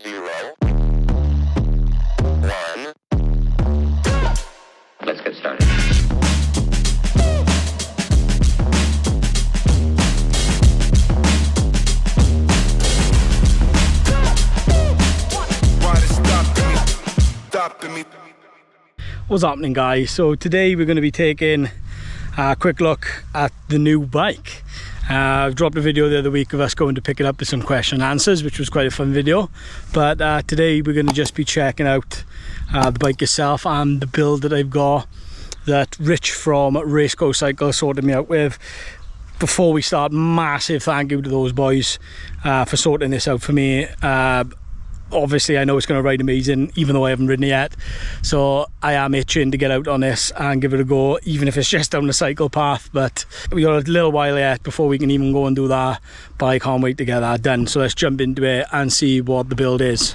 0, 1. Let's get started. What's happening, guys? So today we're going to be taking a quick look at the new bike. I've dropped a video the other week of us going to pick it up with some question and answers, which was quite a fun video. But today we're going to just be checking out the bike itself and the build that I've got that Rich from GeZeusChrist-Mtb sorted me out with. Before we start, massive thank you to those boys for sorting this out for me. Obviously I know it's going to ride amazing, even though I haven't ridden it yet, so I am itching to get out on this and give it a go, even if it's just down the cycle path. But we got a little while yet before we can even go and do that, but I can't wait to get that done. So let's jump into it and see what the build is.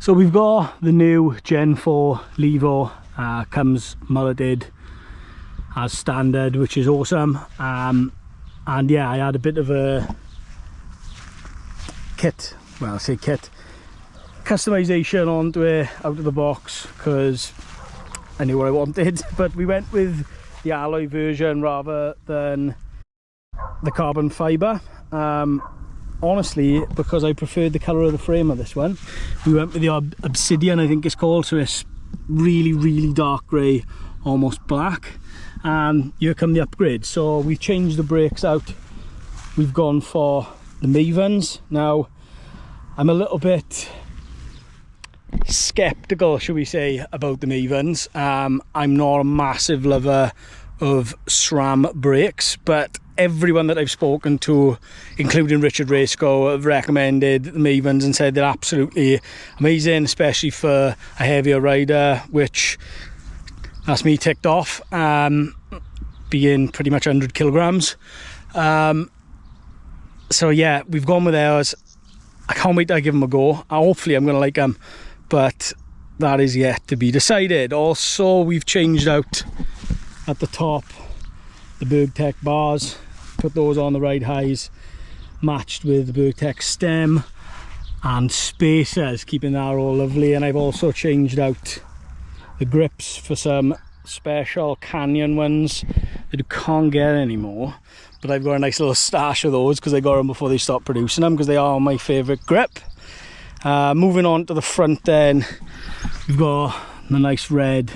So we've got the new Gen 4 LEVO, comes mulleted as standard, which is awesome. And yeah, I had a bit of a kit, well, I say kit, customization onto it out of the box because I knew what I wanted, but we went with the alloy version rather than the carbon fibre, honestly because I preferred the colour of the frame of this one. We went with the obsidian, I think it's called, so it's really dark grey, almost black. And here come the upgrades. So we've changed the brakes out, we've gone for the Mavens. Now I'm a little bit skeptical, should we say, about the Mavens. I'm not a massive lover of SRAM brakes, but everyone that I've spoken to, including Richard Raceco, have recommended the Mavens and said they're absolutely amazing, especially for a heavier rider, which that's me ticked off, being pretty much 100 kilograms. So yeah, we've gone with ours. I can't wait to give them a go. Hopefully I'm going to like them, but that is yet to be decided. Also, we've changed out at the top the GeZeusChrist bars, put those on the ride highs, matched with the GeZeusChrist stem and spacers, keeping that all lovely. And I've also changed out the grips for some special Canyon ones that you can't get anymore, but I've got a nice little stash of those because I got them before they stopped producing them, because they are my favourite grip. Moving on to the front then, we've got the nice red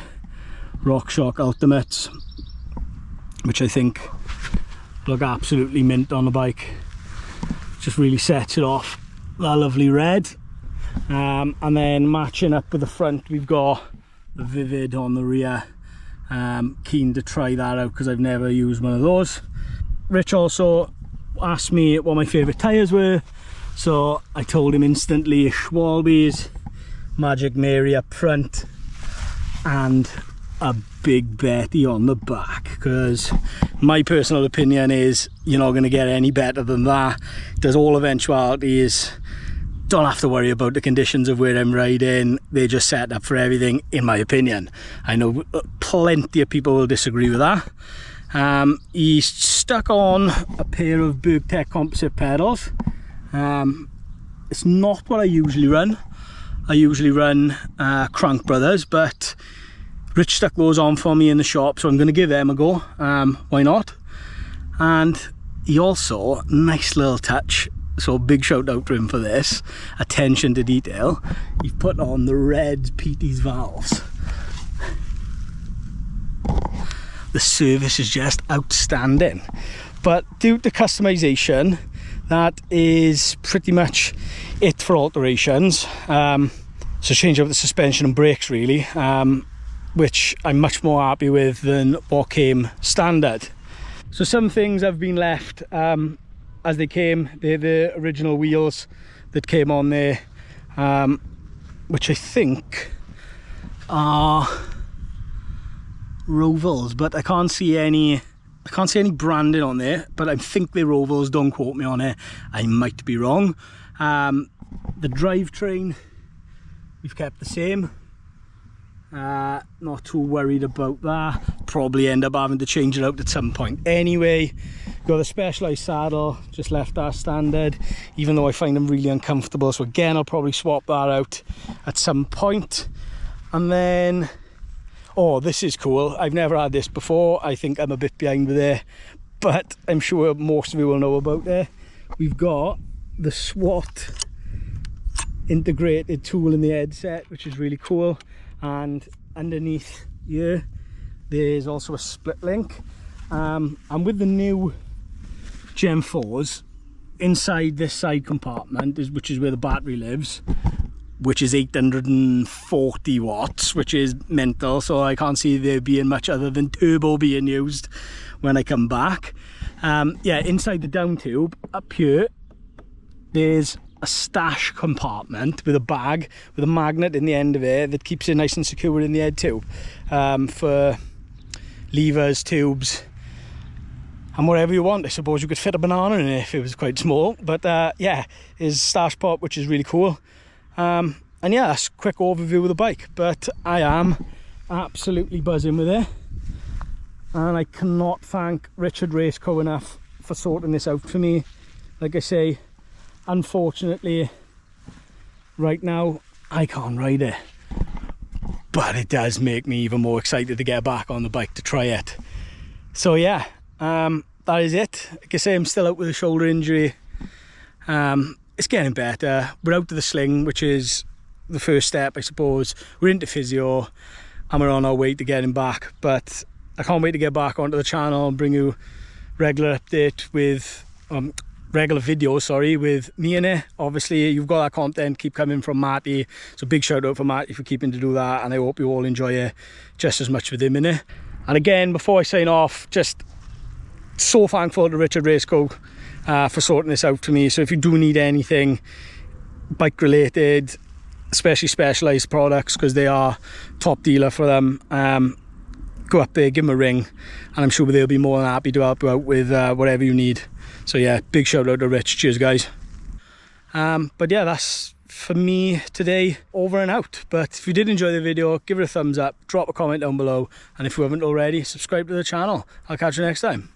RockShox Ultimates, which I think look absolutely mint on the bike. Just really sets it off, that lovely red. And then matching up with the front, we've got the Vivid on the rear. Keen to try that out because I've never used one of those. Rich also asked me what my favourite tyres were, so I told him instantly Schwalbe's, Magic Mary up front and a Big Betty on the back, because my personal opinion is you're not going to get any better than that. There's all eventualities, don't have to worry about the conditions of where I'm riding, they're just set up for everything, in my opinion. I know plenty of people will disagree with that. He's stuck on a pair of GeZeusChrist composite pedals. It's not what I usually run. I usually run Crank Brothers, but Rich stuck those on for me in the shop, so I'm going to give them a go. Why not? And he also, nice little touch, so big shout out to him for this, attention to detail, he's put on the red PT's valves. The service is just outstanding, but due to customization, that is pretty much it for alterations. So change out the suspension and brakes really, which I'm much more happy with than what came standard. So some things have been left as they came. They're the original wheels that came on there, which I think are Rovals, but I can't see any branding on there, but I think they're Rovals, don't quote me on it, I might be wrong. The drivetrain we've kept the same, not too worried about that. Probably end up having to change it out at some point anyway. Got the Specialized saddle, just left that standard, even though I find them really uncomfortable. So again, I'll probably swap that out at some point. And then, oh, this is cool. I've never had this before. I think I'm a bit behind with it, but I'm sure most of you will know about it. We've got the SWAT integrated tool in the headset, which is really cool. And underneath here, there's also a split link. And with the new Gen 4s, inside this side compartment, which is where the battery lives, which is 840 watts, which is mental, so I can't see there being much other than turbo being used when I come back. Yeah, inside the down tube, up here, there's a stash compartment with a bag with a magnet in the end of it that keeps it nice and secure in the head tube, for levers, tubes, and whatever you want. I suppose you could fit a banana in it if it was quite small, but yeah, is stash pot, which is really cool. And yeah, that's a quick overview of the bike, but I am absolutely buzzing with it, and I cannot thank Richard Raceco enough for sorting this out for me. Like I say, unfortunately right now I can't ride it, but it does make me even more excited to get back on the bike to try it. So yeah, that is it. Like I say, I'm still out with a shoulder injury. It's getting better. We're out of the sling, which is the first step, I suppose. We're into physio and we're on our way to getting back, but I can't wait to get back onto the channel and bring you regular update with regular videos, sorry, with me in it. Obviously you've got that content keep coming from Matty, so big shout out for Matty for keeping to do that, and I hope you all enjoy it just as much with him in it. And again, before I sign off, just so thankful to Richard Raceco for sorting this out for me. So if you do need anything bike related, especially Specialized products, because they are top dealer for them, go up there, give them a ring, and I'm sure they'll be more than happy to help you out with whatever you need. So yeah, big shout out to Rich. Cheers guys. But yeah, that's for me today, over and out. But if you did enjoy the video, give it a thumbs up, drop a comment down below, and if you haven't already, subscribe to the channel. I'll catch you next time.